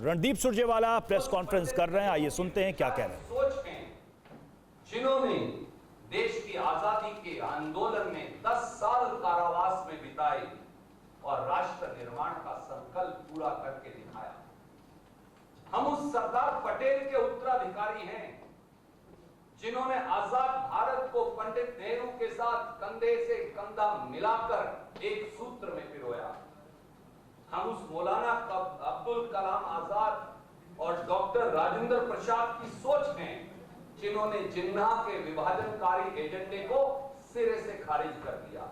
Randeep Surjewala press conference कर रहे हैं, आइए सुनते हैं क्या कह रहे हैं। सोच हैं जिन्होंने देश की आजादी के आंदोलन में 10 साल कारावास में बिताए और राष्ट्र निर्माण का संकल्प पूरा करके दिखाया। हम उस सरदार पटेल के उत्तराधिकारी हैं जिन्होंने आजाद भारत को पंडित नेहरू के साथ कंधे से कंधा मिलाकर एक सूत्र में पिरोया। हम उस मौलाना अब्दुल कलाम आजाद और डॉक्टर राजेंद्र प्रसाद की सोच हैं जिन्होंने जिन्ना के विभाजनकारी एजेंडे को सिरे से खारिज कर दिया।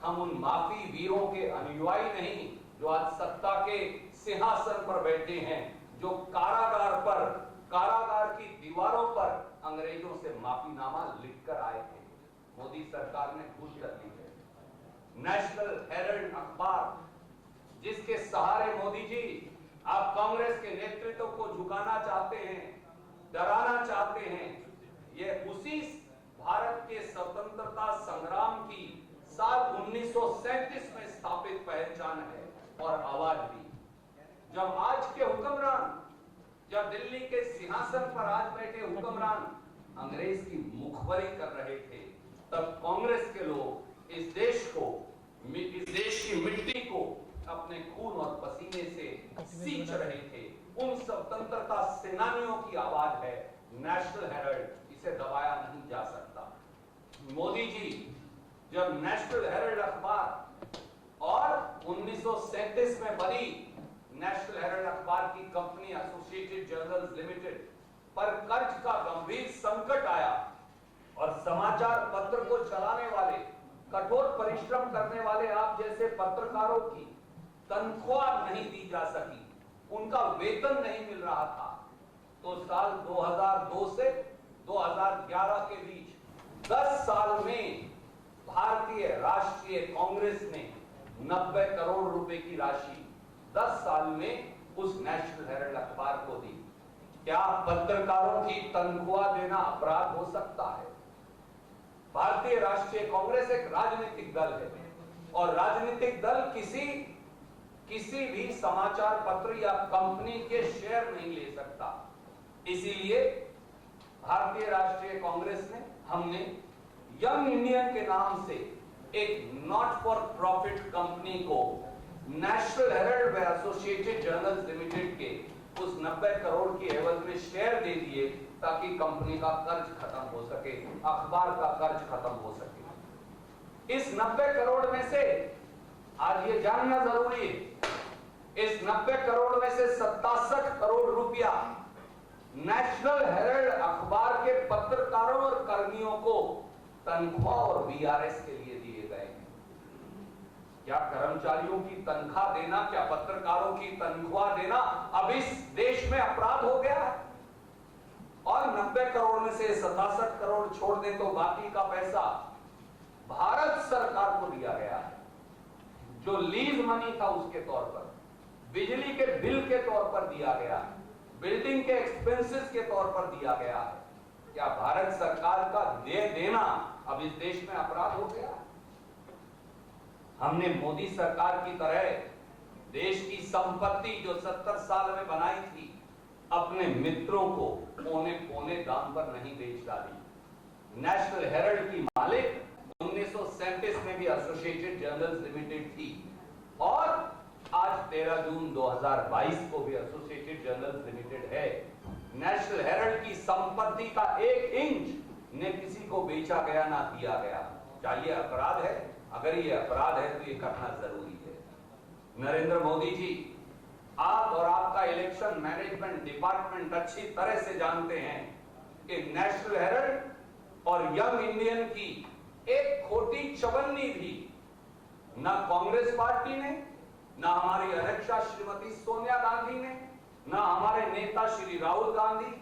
हम उन माफी वीरों के अनुयायी नहीं जो आज सत्ता के सिंहासन पर बैठे हैं, जो कारागार की दीवारों पर अंग्रेजों से माफीनामा लिखकर आए थे। मोदी सरकार ने घूस कर ली है। नेशनल हेराल्ड अखबार जिसके सहारे मोदी जी आप कांग्रेस के नेतृत्व को झुकाना चाहते हैं, डराना चाहते हैं, यह उसी भारत के स्वतंत्रता संग्राम की साल 1937 में स्थापित पहचान है और आवाज भी। जब आज के हुक्मरान, जब दिल्ली के सिंहासन पर आज बैठे हुक्मरान अंग्रेज की मुखबरी कर रहे थे, तब कांग्रेस के लोग इस देश की मिट्टी को अपने खून और पसीने से सींच रहे थे। उन स्वतंत्रता सेनानियों की आवाज है नेशनल हेराल्ड, इसे दबाया नहीं जा सकता। मोदी जी जब नेशनल हेराल्ड अखबार और 1937 में बनी नेशनल हेराल्ड अखबार की कंपनी एसोसिएटेड जर्नल्स लिमिटेड पर कर्ज का गंभीर संकट आया और समाचार पत्र को चलाने वाले, कठोर परिश्रम करने वाले आप जैसे पत्रकारों की तनख्वाह नहीं दी जा सकी, उनका वेतन नहीं मिल रहा था, तो साल 2002 से 2011 के बीच 10 साल में भारतीय राष्ट्रीय कांग्रेस ने 90 करोड़ रुपए की राशि 10 साल में उस नेशनल हेराल्ड अखबार को दी। क्या पत्रकारों की तनख्वाह देना अपराध हो सकता है? भारतीय राष्ट्रीय कांग्रेस एक राजनीतिक दल है और राजनीतिक दल किसी भी समाचार पत्र या कंपनी के शेयर नहीं ले सकता। इसीलिए भारतीय राष्ट्रीय कांग्रेस ने, हमने यंग इंडियन के नाम से एक नॉट फॉर प्रॉफिट कंपनी को नेशनल हेराल्ड व एसोसिएटेड जर्नल्स लिमिटेड के उस 90 करोड़ की एवज में शेयर दे दिए ताकि कंपनी का कर्ज खत्म हो सके, अखबार का कर्ज खत्म हो सके। इस 90 करोड़ में से आज ये जानना जरूरी है, इस 90 करोड़ में से 67 करोड़ रुपया नेशनल हेराल्ड अखबार के पत्रकारों और कर्मियों को तनख्वाह और वीआरएस के लिए दिए गए हैं। क्या कर्मचारियों की तनख्वाह देना, क्या पत्रकारों की तनख्वाह देना अब इस देश में अपराध हो गया है? और 90 करोड़ में से 67 करोड़ छोड़ दें तो बाकी का पैसा भारत सरकार को दिया गया है, जो लीज मनी था उसके तौर पर, बिजली के बिल के तौर पर दिया गया है, बिल्डिंग के एक्सपेंसेस के तौर पर दिया गया है। क्या भारत सरकार का दे देना अब इस देश में अपराध हो गया? हमने मोदी सरकार की तरह देश की संपत्ति जो 70 साल में बनाई थी अपने मित्रों को पौने पौने दाम पर नहीं बेच डाली। नेशनल हेराल्ड की मालिक 1937 में भी एसोसिएटेड जर्नल्स लिमिटेड थी और आज 13 जून 2022 को भी एसोसिएटेड जर्नल्स लिमिटेड है। नेशनल हेराल्ड की संपत्ति का 1 इंच ने किसी को बेचा गया ना दिया गया। क्या ये अपराध है? अगर ये अपराध है तो ये करना जरूरी है। नरेंद्र मोदी जी, आप और आपका इलेक्शन मैनेजमेंट डिपार्टमेंट अच्छी तरह से जानते हैं कि नेशनल हेराल्ड और यंग इंडियन की एक खोटी चवन्नी भी ना कांग्रेस पार्टी ने, ना हमारी अध्यक्षा श्रीमती सोनिया गांधी ने, ना हमारे नेता श्री राहुल गांधी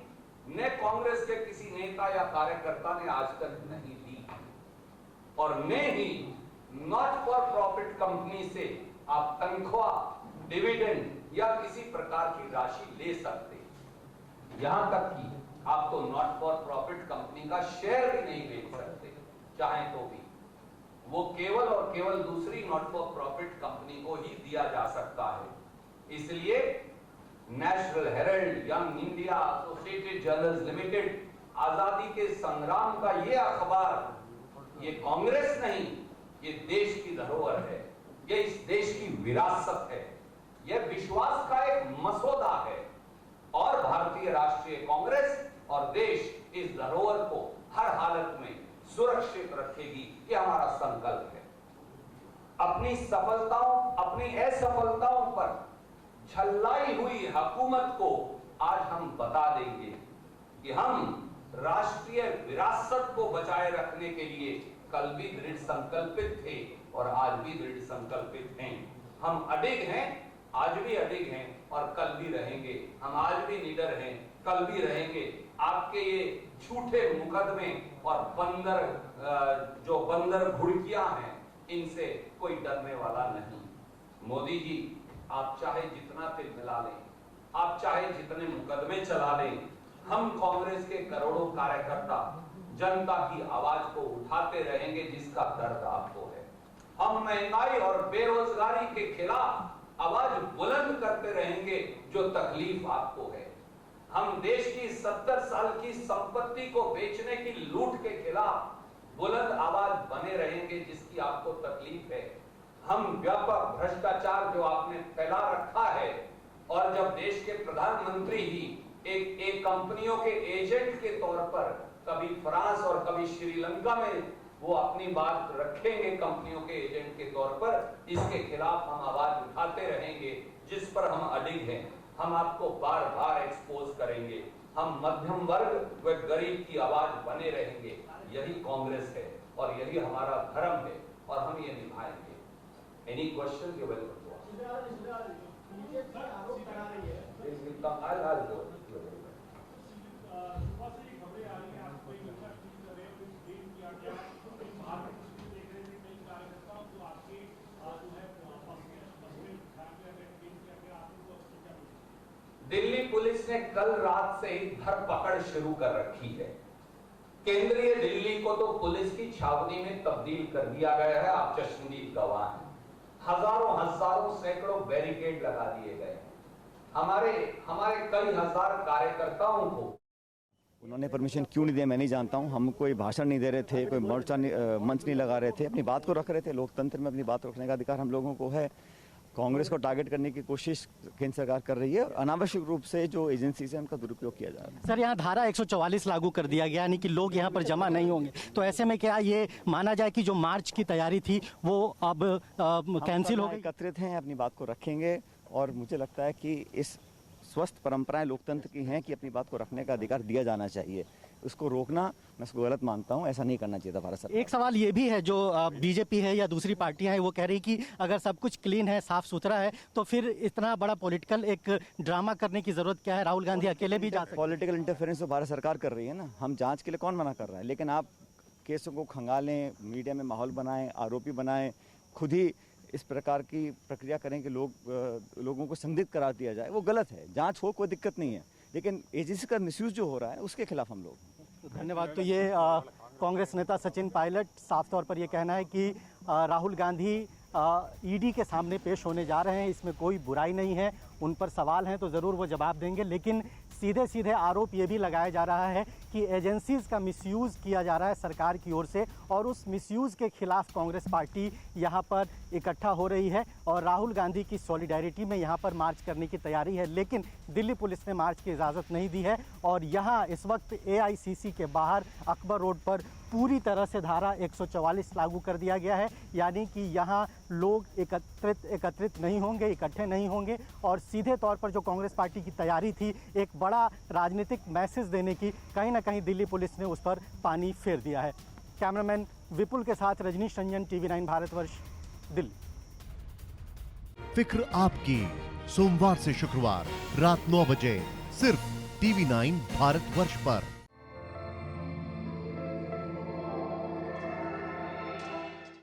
ने कांग्रेस के किसी नेता या कार्यकर्ता ने आज तक नहीं दी, और ने ही नॉट फॉर प्रॉफिट कंपनी से आप तनख्वाह, डिविडेंड या किसी प्रकार की राशि ले सकते। यहां तक कि आप तो नॉट फॉर प्रॉफिट कंपनी का शेयर भी नहीं बेच सकते, चाहे तो भी। वो केवल और केवल दूसरी नॉट फॉर प्रॉफिट कंपनी को ही दिया जा सकता है। इसलिए National Herald, Young India, Associated Journals Limited, आजादी के संग्राम का ये अखबार, ये कांग्रेस नहीं, ये देश की धरोहर है, ये इस देश की विरासत है, यह विश्वास का एक मसौदा है और भारतीय राष्ट्रीय कांग्रेस और देश इस धरोहर को हर हालत में सुरक्षित रखेगी, ये हमारा संकल्प है। अपनी सफलताओं, अपनी असफलताओं पर छल्लाई हुई हुकूमत को आज हम बता देंगे कि हम राष्ट्रीय विरासत को बचाए रखने के लिए कल भी दृढ़ संकल्पित थे और आज भी दृढ़ संकल्पित हैं। हम अडिग हैं, आज भी अडिग हैं और कल भी रहेंगे। हम आज भी निडर हैं, कल भी रहेंगे। आपके ये झूठे मुकदमे और जो बंदर घुड़कियां हैं, इनसे कोई डरने वाला नहीं। मोदी जी, आप चाहे जितना तिल मिला लें, आप चाहे जितने मुकदमे चला लें, हम कांग्रेस के करोड़ों कार्यकर्ता जनता की आवाज को उठाते रहेंगे जिसका दर्द आपको है। हम महंगाई और बेरोजगारी के खिलाफ आवाज बुलंद करते रहेंगे जो तकलीफ आपको है। हम देश की 70 साल की संपत्ति को बेचने की लूट के खिलाफ बुलंद आवाज बने रहेंगे जिसकी आपको तकलीफ है। हम व्यापक भ्रष्टाचार जो आपने फैला रखा है, और जब देश के प्रधानमंत्री ही एक कंपनियों के एजेंट के तौर पर कभी फ्रांस और कभी श्रीलंका में वो अपनी बात रखेंगे कंपनियों के एजेंट के तौर पर, इसके खिलाफ हम आवाज उठाते रहेंगे जिस पर हम अडिग हैं। हम आपको बार बार एक्सपोज करेंगे। हम मध्यम वर्ग व गरीब की आवाज बने रहेंगे। यही कांग्रेस है और यही हमारा धर्म है और हम ये निभाएंगे। Any question? You welcome to Delhi police ने कल रात से ही धरपकड़ शुरू कर रखी है। केंद्रीय दिल्ली को तो पुलिस की छावनी में तब्दील कर दिया गया है। आप चश्मदीद गवाह हैं। हजारों सैकड़ों बैरिकेड लगा दिए गए। हमारे कई हजार कार्यकर्ताओं को उन्होंने परमिशन क्यों नहीं दिया मैं नहीं जानता हूं। हम कोई भाषण नहीं दे रहे थे, कोई मंच नहीं लगा रहे थे, अपनी बात को रख रहे थे। लोकतंत्र में अपनी बात रखने का अधिकार हम लोगों को है। कांग्रेस को टारगेट करने की कोशिश केंद्र सरकार कर रही है और अनावश्यक रूप से जो एजेंसी है उनका दुरुपयोग किया जा रहा है। सर, यहाँ धारा 144 लागू कर दिया गया, यानी कि लोग यहाँ पर जमा नहीं होंगे। तो ऐसे में क्या ये माना जाए कि जो मार्च की तैयारी थी वो अब कैंसिल हो गई? एकत्रित हैं, अपनी बात को रखेंगे और मुझे लगता है कि इस स्वस्थ परंपराएं लोकतंत्र की हैं कि अपनी बात को रखने का अधिकार दिया जाना चाहिए। उसको रोकना मैं उसको गलत मानता हूं। ऐसा नहीं करना चाहिए था भारत सरकार। एक सवाल ये भी है, जो बीजेपी है या दूसरी पार्टियां हैं वो कह रही कि अगर सब कुछ क्लीन है, साफ सुथरा है, तो फिर इतना बड़ा पॉलिटिकल एक ड्रामा करने की जरूरत क्या है? राहुल गांधी अकेले भी जा सकते हैं। पॉलिटिकल इंटरफेरेंस तो भारत सरकार कर रही है ना। हम जांच के लिए कौन मना कर रहा है? लेकिन आप केसों को खंगालें, मीडिया में माहौल बनाएं, आरोपी बनाएं, खुद ही इस प्रकार की प्रक्रिया करें कि लोगों को संदिग्ध करार दिया जाए, वो गलत है। जांच हो, कोई दिक्कत नहीं है, लेकिन एजेंसी का मिसयूज जो हो रहा है उसके खिलाफ हम लोग। धन्यवाद। तो ये कांग्रेस नेता सचिन पायलट, साफ तौर पर ये कहना है कि राहुल गांधी ईडी के सामने पेश होने जा रहे हैं, इसमें कोई बुराई नहीं है। उन पर सवाल हैं तो ज़रूर वो जवाब देंगे, लेकिन सीधे सीधे आरोप ये भी लगाया जा रहा है कि एजेंसीज़ का मिसयूज़ किया जा रहा है सरकार की ओर से, और उस मिसयूज़ के खिलाफ कांग्रेस पार्टी यहाँ पर इकट्ठा हो रही है और राहुल गांधी की सॉलिडारिटी में यहाँ पर मार्च करने की तैयारी है। लेकिन दिल्ली पुलिस ने मार्च की इजाज़त नहीं दी है और यहाँ इस वक्त AICC के बाहर अकबर रोड पर पूरी तरह से धारा 144 लागू कर दिया गया है, यानी कि यहाँ लोग एकत्रित नहीं होंगे, इकट्ठे नहीं होंगे। और सीधे तौर पर जो कांग्रेस पार्टी की तैयारी थी एक बड़ा राजनीतिक मैसेज देने की, कहीं ना कहीं दिल्ली पुलिस ने उस पर पानी फेर दिया है। कैमरामैन विपुल के साथ रजनीश रंजन, TV9 भारतवर्ष, दिल्ली। फिक्र आपकी, सोमवार से शुक्रवार रात 9 बजे सिर्फ TV9 भारतवर्ष पर।